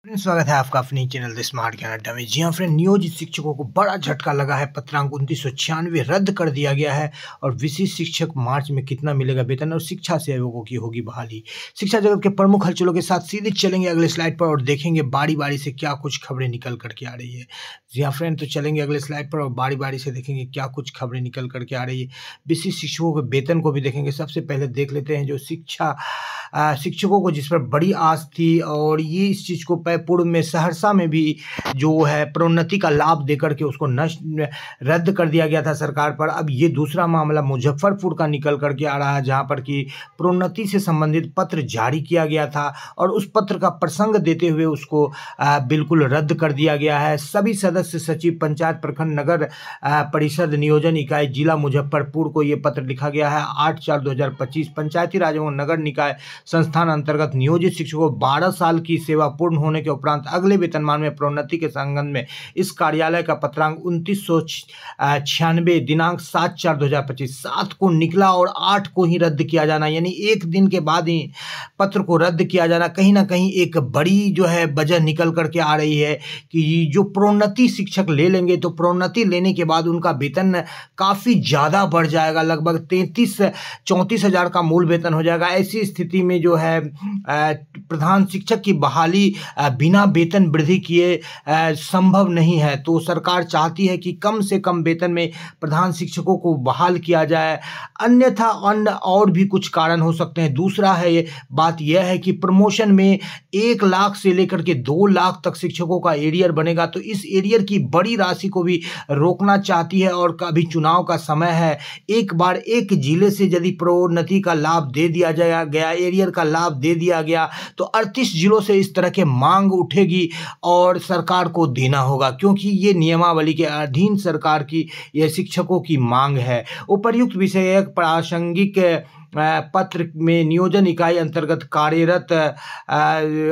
Friend, स्वागत है आपका अपने चैनल द स्मार्ट ज्ञान अड्डा में। जी हाँ फ्रेंड, नियोजित शिक्षकों को बड़ा झटका लगा है। पत्रांक 2996 रद्द कर दिया गया है और विशिष्ट शिक्षक मार्च में कितना मिलेगा वेतन और शिक्षा सेवकों की होगी बहाली। शिक्षा जगत के प्रमुख हलचलों के साथ सीधे चलेंगे अगले स्लाइड पर और देखेंगे बारी बारी से क्या कुछ खबरें निकल करके आ रही है। जी हाँ फ्रेंड, तो चलेंगे अगले स्लाइड पर और बारी बारी से देखेंगे क्या कुछ खबरें निकल करके आ रही है। विशिष्ट शिक्षकों के वेतन को भी देखेंगे। सबसे पहले देख लेते हैं जो शिक्षकों को जिस पर बड़ी आस थी और ये इस चीज़ को पूर्व में सहरसा में भी जो है प्रोन्नति का लाभ देकर के उसको रद्द कर दिया गया था सरकार पर। अब ये दूसरा मामला मुजफ्फरपुर का निकल करके आ रहा है, जहाँ पर कि प्रोन्नति से संबंधित पत्र जारी किया गया था और उस पत्र का प्रसंग देते हुए उसको बिल्कुल रद्द कर दिया गया है। सभी सदस्य सचिव पंचायत प्रखंड नगर परिषद नियोजन इकाई जिला मुजफ्फरपुर को ये पत्र लिखा गया है। 8/4/2025 पंचायती राज एवं नगर निकाय संस्थान अंतर्गत नियोजित शिक्षकों 12 साल की सेवा पूर्ण होने के उपरांत अगले वेतनमान में प्रोन्नति के संबंध में इस कार्यालय का पत्रांक 2996 दिनांक 7/4/2025 7 को निकला और 8 को ही रद्द किया जाना, यानी एक दिन के बाद ही पत्र को रद्द किया जाना। कहीं ना कहीं एक बड़ी जो है वजह निकल करके आ रही है कि जो प्रोन्नति शिक्षक ले लेंगे तो प्रोन्नति लेने के बाद उनका वेतन काफ़ी ज़्यादा बढ़ जाएगा, लगभग 33-34 हज़ार का मूल वेतन हो जाएगा। ऐसी स्थिति में जो है प्रधान शिक्षक की बहाली बिना वेतन वृद्धि किए संभव नहीं है। तो सरकार चाहती है कि कम से कम वेतन में प्रधान शिक्षकों को बहाल किया जाए, अन्यथा अन्य और भी कुछ कारण हो सकते हैं। दूसरा है बात यह है कि प्रमोशन में 1 लाख से लेकर के 2 लाख तक शिक्षकों का एरियर बनेगा, तो इस एरियर की बड़ी राशि को भी रोकना चाहती है। और अभी चुनाव का समय है, एक बार एक जिले से यदि प्रोन्नति का लाभ दे दिया गया, एरियर का लाभ दे दिया गया, तो 38 जिलों से इस तरह के मांग उठेगी और सरकार को देना होगा, क्योंकि ये नियमावली के अधीन सरकार की यह शिक्षकों की मांग है। उपर्युक्त विषयक प्रासंगिक पत्र में नियोजन इकाई अंतर्गत कार्यरत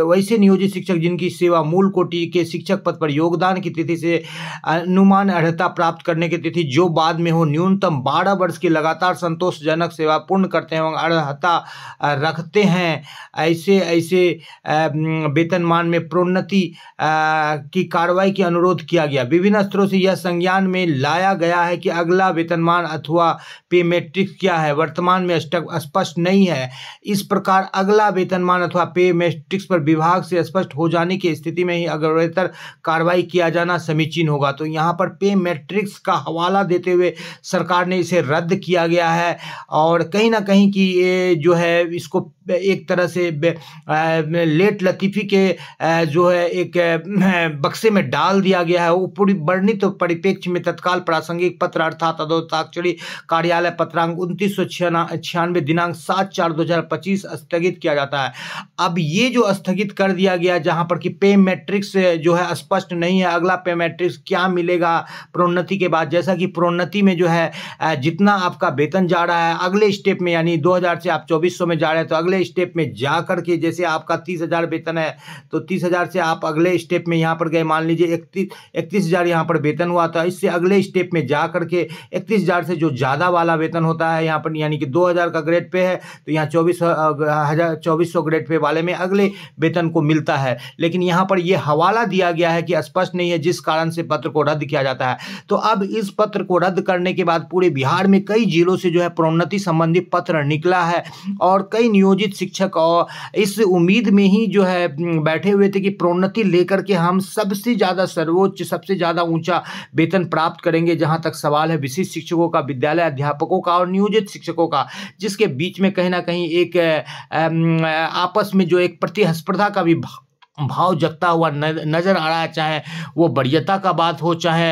वैसे नियोजित शिक्षक जिनकी सेवा मूल कोटि के शिक्षक पद पर योगदान की तिथि से अनुमान अर्हता प्राप्त करने की तिथि जो बाद में हो, न्यूनतम 12 वर्ष की लगातार संतोषजनक सेवा पूर्ण करते हैं एवं अर्हता रखते हैं, ऐसे वेतनमान में प्रोन्नति की कार्रवाई की अनुरोध किया गया। विभिन्न स्तरों से यह संज्ञान में लाया गया है कि अगला वेतनमान अथवा पे मैट्रिक्स क्या है, वर्तमान में स्पष्ट नहीं है। इस प्रकार अगला वेतनमान अथवा पे मैट्रिक्स पर विभाग से स्पष्ट हो जाने की स्थिति में ही अग्रतर कार्रवाई किया जाना समीचीन होगा। तो यहाँ पर पे मैट्रिक्स का हवाला देते हुए सरकार ने इसे रद्द किया गया है और कहीं ना कहीं कि ये जो है इसको एक तरह से लेट लतीफ़ी के जो है एक बक्से में डाल दिया गया है। वो पूरी वर्णित परिप्रेक्ष्य में तत्काल प्रासंगिक पत्र अर्थात अधोताक्षरी कार्यालय पत्रांक 2996 दिनांक 7/4/2025 स्थगित किया जाता है। अब ये जो स्थगित कर दिया गया, जहां पर कि पे मैट्रिक्स जो है स्पष्ट नहीं है, अगला पे मैट्रिक्स क्या मिलेगा प्रोन्नति के बाद, जैसा कि प्रोन्नति में जो है जितना आपका वेतन जा रहा है अगले स्टेप में, यानी 2000 से आप 2400 में जा रहे हैं, तो अगले स्टेप में जा करके जैसे आपका 30,000 वेतन है तो 30,000 से आप अगले स्टेप में यहाँ पर गए, मान लीजिए 31,000 यहाँ पर वेतन हुआ था, इससे अगले स्टेप में जा करके 31,000 से जो ज़्यादा वाला वेतन होता है यहाँ पर, यानी कि 2,000 का ग्रेड पे है तो यहाँ 2400 ग्रेड पे वाले में अगले वेतन को मिलता है। लेकिन यहाँ पर यह हवाला दिया गया है कि स्पष्ट नहीं है, जिस कारण से पत्र को रद्द किया जाता है। तो अब इस पत्र को रद्द करने के बाद पूरे बिहार में कई जिलों से जो है प्रोन्नति संबंधी पत्र निकला है और कई नियोजित शिक्षक और इस उम्मीद में ही जो है बैठे हुए थे कि प्रोन्नति लेकर के हम सबसे ज़्यादा सर्वोच्च सबसे ज़्यादा ऊंचा वेतन प्राप्त करेंगे। जहां तक सवाल है विशिष्ट शिक्षकों का, विद्यालय अध्यापकों का और नियोजित शिक्षकों का, जिसके बीच में कहीं ना कहीं एक आपस में जो एक प्रतिस्पर्धा का भी भाव जगता हुआ नजर आ रहा है, चाहे वो वरीयता का बात हो, चाहे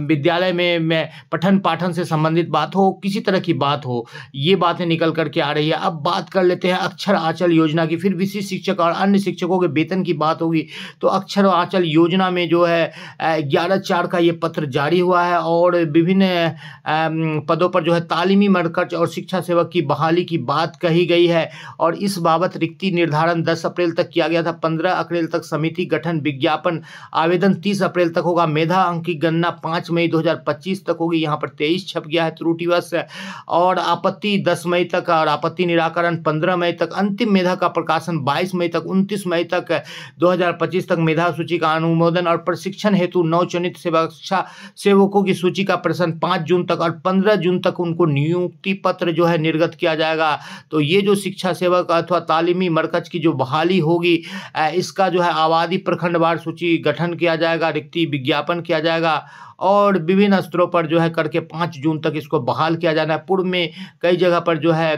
विद्यालय में पठन पाठन से संबंधित बात हो, किसी तरह की बात हो, ये बातें निकल करके आ रही है। अब बात कर लेते हैं अक्षर आंचल योजना की। फिर विशिष्ट शिक्षक और अन्य शिक्षकों के वेतन की बात होगी तो अक्षर आंचल योजना में जो है 11/4 का ये पत्र जारी हुआ है और विभिन्न पदों पर जो है तालीमी मरकज और शिक्षा सेवक की बहाली की बात कही गई है और इस बाबत रिक्ति निर्धारण 10 अप्रैल तक किया गया था। 15 अप्रैल तक समिति गठन, विज्ञापन आवेदन 30 अप्रैल तक होगा। मेधा अंक की गणना 5 मई 2025 तक होगी। यहाँ पर 23 छप गया है त्रुटिवश। और आपत्ति 10 मई तक और आपत्ति निराकरण 15 मई तक। अंतिम मेधा का प्रकाशन 22 मई तक। 29 मई तक 2025 तक मेधा सूची का अनुमोदन और प्रशिक्षण हेतु नवचयनित सेवकों की सूची का प्रश्न 5 जून तक और 15 जून तक उनको नियुक्ति पत्र जो है निर्गत किया जाएगा। तो ये जो शिक्षा सेवक अथवा तालीमी मरकज की जो बहाली होगी, इसका जो है आबादी प्रखंडवार सूची गठन किया जाएगा, रिक्ति विज्ञापन किया जाएगा और विभिन्न स्तरों पर जो है करके 5 जून तक इसको बहाल किया जाना है। पूर्व में कई जगह पर जो है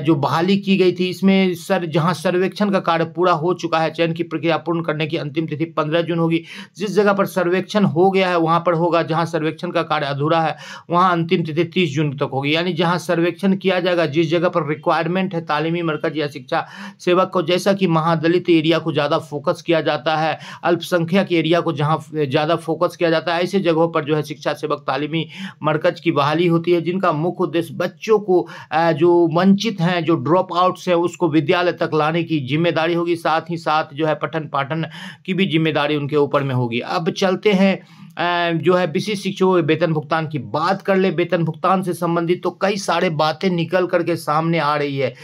जो बहाली की गई थी, इसमें जहां सर्वेक्षण का कार्य पूरा हो चुका है, चयन की प्रक्रिया पूर्ण करने की अंतिम तिथि 15 जून होगी। जिस जगह पर सर्वेक्षण हो गया है वहां पर होगा, जहां सर्वेक्षण का कार्य अधूरा है वहां अंतिम तिथि 30 जून तक होगी। यानी जहां सर्वेक्षण किया जाएगा, जिस जगह पर रिक्वायरमेंट है तालीमी मरकज या शिक्षा सेवक को, जैसा कि महादलित एरिया को ज़्यादा फोकस किया जाता है, अल्पसंख्यक एरिया को जहाँ ज़्यादा फोकस किया जाता है, ऐसे जगहों पर जो है शिक्षा सेवक तालीमी मरकज की बहाली होती है, जिनका मुख्य उद्देश्य बच्चों को जो वंचित हैं, जो ड्रॉप आउट्स हैं, उसको विद्यालय तक लाने की जिम्मेदारी होगी। साथ ही साथ जो है पठन पाठन की भी जिम्मेदारी उनके ऊपर में होगी। अब चलते हैं जो है विशिष्ट शिक्षकों के वेतन भुगतान की बात कर ले। वेतन भुगतान से संबंधित तो कई सारे बातें निकल करके सामने आ रही है।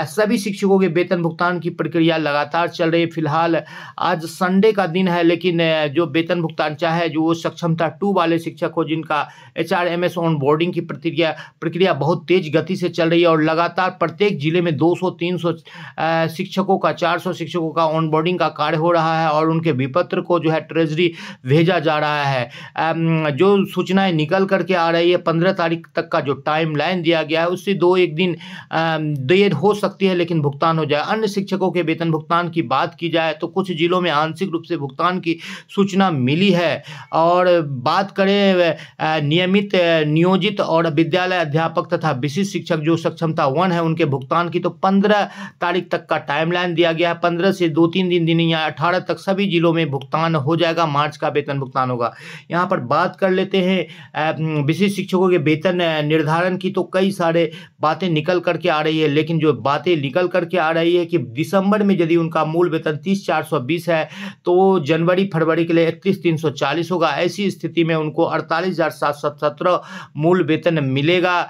सभी शिक्षकों के वेतन भुगतान की प्रक्रिया लगातार चल रही है। फिलहाल आज संडे का दिन है, लेकिन जो वेतन भुगतान चाहे जो वो सक्षमता 2 वाले शिक्षक हो, जिनका HRMS ऑन बोर्डिंग की प्रक्रिया बहुत तेज गति से चल रही है और लगातार प्रत्येक जिले में 200-300 शिक्षकों का, 400 शिक्षकों का ऑन बोर्डिंग का कार्य हो रहा है और उनके विपत्र को जो है ट्रेजरी भेजा जा रहा है। जो सूचनाएं निकल करके आ रही है, 15 तारीख तक का जो टाइम लाइन दिया गया है, उससे 2-1 दिन देर हो सकती है, लेकिन भुगतान हो जाए। अन्य शिक्षकों के वेतन भुगतान की बात की जाए तो कुछ जिलों में आंशिक रूप से भुगतान की सूचना मिली है। और बात करें नियमित, नियोजित और विद्यालय अध्यापक तथा विशिष्ट शिक्षक जो सक्षमता 1 है, उनके भुगतान की तो 15 तारीख तक का टाइम लाइन दिया गया है। 15 से 2-3 दिन या 18 तक सभी जिलों में भुगतान हो जाएगा। मार्च का वेतन भुगतान होगा। यहाँ पर बात कर लेते हैं विशिष्ट शिक्षकों के वेतन निर्धारण की। तो कई सारे बातें निकल करके आ रही है, लेकिन जो बातें निकल करके आ रही है कि दिसंबर में यदि उनका मूल वेतन 30,420 है तो जनवरी फरवरी के लिए 31,340 होगा। ऐसी स्थिति में उनको 48,717 मूल वेतन मिलेगा।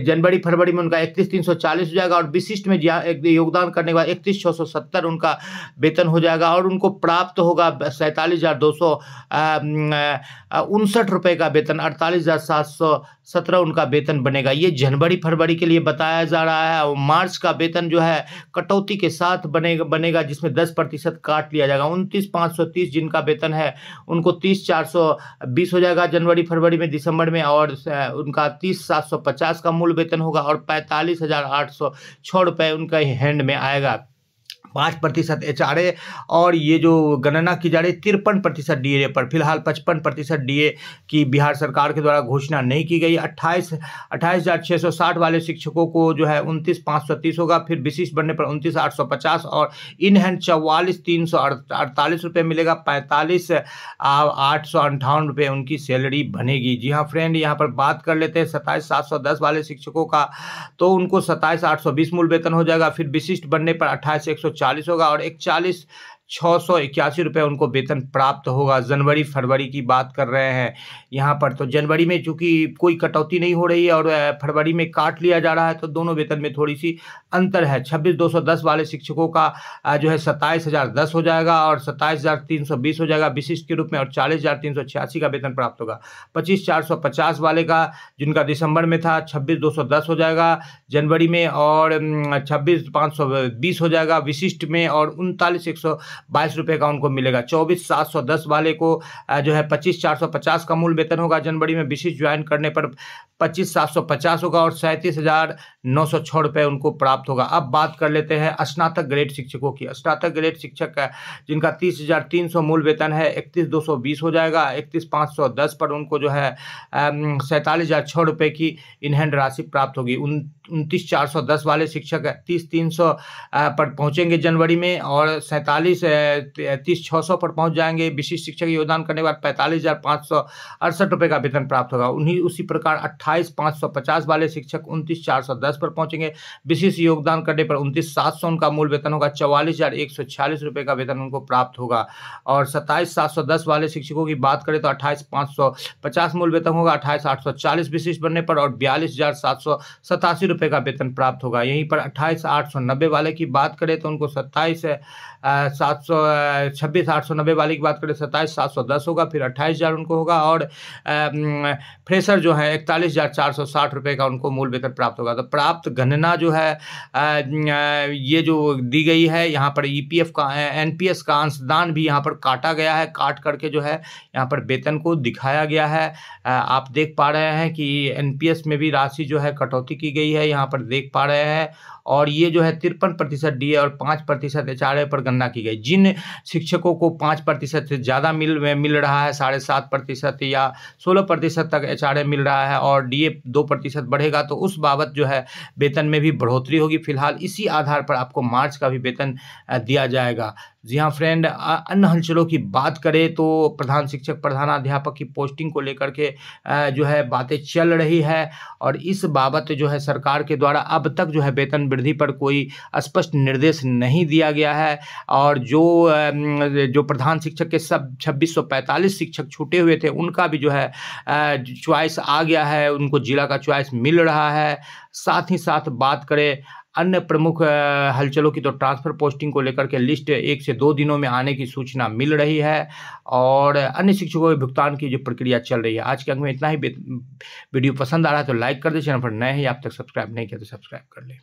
जनवरी फरवरी में उनका 31,340 हो जाएगा और विशिष्ट में योगदान करने के बाद 31,670 उनका वेतन हो जाएगा और उनको प्राप्त होगा 47,259 रुपये का वेतन। 48,717 उनका वेतन बनेगा। ये जनवरी फरवरी के लिए बताया जा रहा है। और मार्च का वेतन जो है कटौती के साथ बनेगा जिसमें 10% काट लिया जाएगा। 29,530 जिनका वेतन है उनको 30,420 हो जाएगा जनवरी फरवरी में। दिसंबर में और उनका 30,750 का मूल वेतन होगा और 45,806 रुपये उनका हैंड में आएगा। 5% HRA और ये जो गणना की जा रही है 53% DA पर। फिलहाल 55% DA की बिहार सरकार के द्वारा घोषणा नहीं की गई। 28,660 वाले शिक्षकों को जो है 29,530 होगा। फिर विशिष्ट बनने पर 29,850 और इन हैंड 44,348 रुपये मिलेगा। 45,858 रुपये उनकी सैलरी बनेगी। जी हाँ फ्रेंड, यहाँ पर बात कर लेते हैं 27,710 वाले शिक्षकों का। तो उनको 27,820 मूल वेतन हो जाएगा। फिर विशिष्ट बनने पर 28,140 होगा और 41,681 रुपये उनको वेतन प्राप्त होगा। जनवरी फरवरी की बात कर रहे हैं यहाँ पर। तो जनवरी में चूंकि कोई कटौती नहीं हो रही है और फरवरी में काट लिया जा रहा है, तो दोनों वेतन में थोड़ी सी अंतर है। 26,210 वाले शिक्षकों का जो है 27,010 हो जाएगा और 27,320 हो जाएगा विशिष्ट के रूप में और 40,386 का वेतन प्राप्त होगा। 25,450 वाले का जिनका दिसंबर में था 26,210 हो जाएगा जनवरी में और 26,520 हो जाएगा विशिष्ट में और 39,122 रुपये का उनको मिलेगा। 24,710 वाले को जो है 25,450 का मूल वेतन होगा जनवरी में। विशिष्ट ज्वाइन करने पर 25,750 होगा और 37,906 रुपये उनको प्राप्त होगा। अब बात कर लेते हैं स्नातक ग्रेड शिक्षकों की। स्नातक ग्रेड शिक्षक जिनका 30,300 मूल वेतन है 31,220 हो जाएगा। 31,510 पर उनको जो है 47,006 रुपये की इन हैंड राशि प्राप्त होगी। 29,410 वाले शिक्षक 30,300 पर पहुँचेंगे जनवरी में, और 30,600 पर पहुँच जाएंगे। विशिष्ट शिक्षक योगदान करने के बाद 45,568 रुपये का वेतन प्राप्त होगा। उसी प्रकार 28,550 वाले शिक्षक 29,410 पर पहुँचेंगे। विशिष्ट योगदान करने पर 29,700 उनका मूल वेतन होगा। 44,146 रुपये का वेतन उनको प्राप्त होगा। और 27,710 वाले शिक्षकों की बात करें तो 28,550 मूल वेतन होगा। 28,840 विशिष्ट बनने पर और 42,787 रुपये का वेतन प्राप्त होगा। यहीं पर 28,890 वाले की बात करें तो उनको 26,890 वाले की बात करें 27,710 होगा। फिर 28,000 उनको होगा। और फ्रेशर जो है 41,460 रुपये का उनको मूल वेतन प्राप्त होगा। तो प्राप्त गणना जो है ये जो दी गई है, यहाँ पर ईपीएफ का एनपीएस का अंशदान भी यहाँ पर काटा गया है। काट करके जो है यहाँ पर वेतन को दिखाया गया है। आप देख पा रहे हैं कि एनपीएस में भी राशि जो है कटौती की गई है, यहाँ पर देख पा रहे हैं। और ये जो है 53% डीए और 5% एचआरए पर गणना की गई। जिन शिक्षकों को 5% से ज़्यादा मिल रहा है, 7.5% या 16% तक एचआरए मिल रहा है, और डीए 2% बढ़ेगा, तो उस बाबत जो है वेतन में भी बढ़ोतरी होगी। फिलहाल इसी आधार पर आपको मार्च का भी वेतन दिया जाएगा। जी हाँ फ्रेंड, अन्य हलचलों की बात करें तो प्रधान शिक्षक, प्रधानाध्यापक की पोस्टिंग को लेकर के जो है बातें चल रही है, और इस बाबत जो है सरकार के द्वारा अब तक जो है वेतन वृद्धि पर कोई स्पष्ट निर्देश नहीं दिया गया है। और जो प्रधान शिक्षक के सब 2645 शिक्षक छूटे हुए थे, उनका भी जो है चॉइस आ गया है, उनको जिला का चॉइस मिल रहा है। साथ ही साथ बात करें अन्य प्रमुख हलचलों की, तो ट्रांसफ़र पोस्टिंग को लेकर के लिस्ट 1 से 2 दिनों में आने की सूचना मिल रही है। और अन्य शिक्षकों के भुगतान की जो प्रक्रिया चल रही है। आज के अंक में इतना ही। वीडियो पसंद आ रहा है तो लाइक कर दे। चैनल पर नए हैं, आप तक सब्सक्राइब नहीं किया तो सब्सक्राइब कर लें।